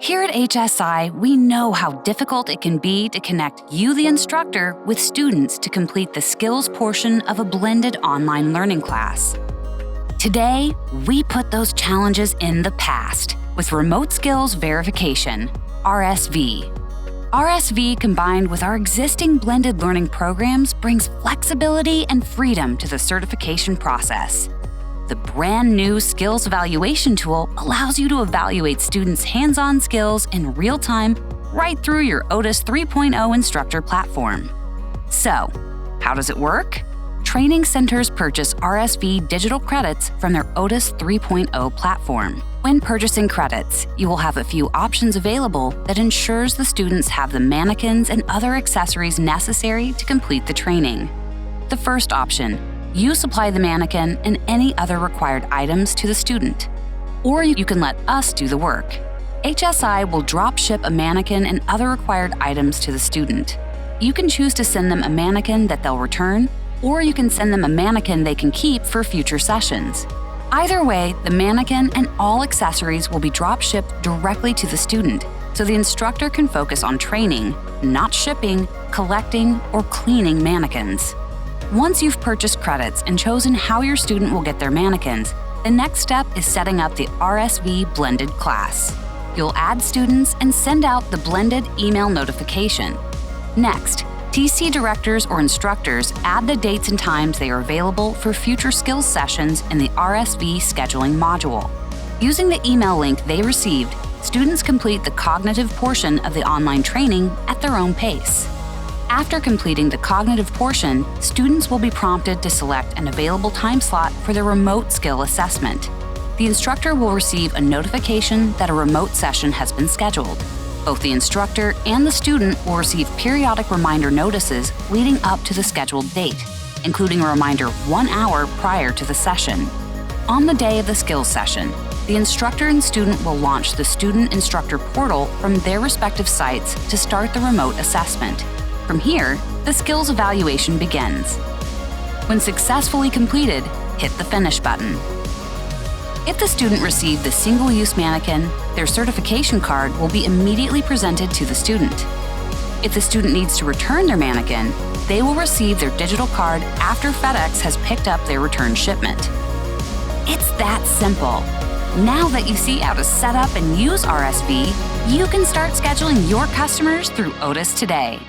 Here at HSI, we know how difficult it can be to connect you, the instructor, with students to complete the skills portion of a blended online learning class. Today, we put those challenges in the past with Remote Skills Verification, RSV. RSV combined with our existing blended learning programs brings flexibility and freedom to the certification process. The brand new skills evaluation tool allows you to evaluate students' hands-on skills in real time right through your Otis 3.0 instructor platform. So, how does it work? Training centers purchase RSV digital credits from their Otis 3.0 platform. When purchasing credits, you will have a few options available that ensures the students have the mannequins and other accessories necessary to complete the training. The first option, you supply the mannequin and any other required items to the student. Or you can let us do the work. HSI will drop ship a mannequin and other required items to the student. You can choose to send them a mannequin that they'll return, or you can send them a mannequin they can keep for future sessions. Either way, the mannequin and all accessories will be drop shipped directly to the student, so the instructor can focus on training, not shipping, collecting, or cleaning mannequins. Once you've purchased credits and chosen how your student will get their mannequins, the next step is setting up the RSV blended class. You'll add students and send out the blended email notification. Next, TC directors or instructors add the dates and times they are available for future skills sessions in the RSV scheduling module. Using the email link they received, students complete the cognitive portion of the online training at their own pace. After completing the cognitive portion, students will be prompted to select an available time slot for their remote skill assessment. The instructor will receive a notification that a remote session has been scheduled. Both the instructor and the student will receive periodic reminder notices leading up to the scheduled date, including a reminder 1 hour prior to the session. On the day of the skills session, the instructor and student will launch the student-instructor portal from their respective sites to start the remote assessment. From here, the skills evaluation begins. When successfully completed, hit the Finish button. If the student received the single-use mannequin, their certification card will be immediately presented to the student. If the student needs to return their mannequin, they will receive their digital card after FedEx has picked up their return shipment. It's that simple. Now that you see how to set up and use RSV, you can start scheduling your customers through Otis today.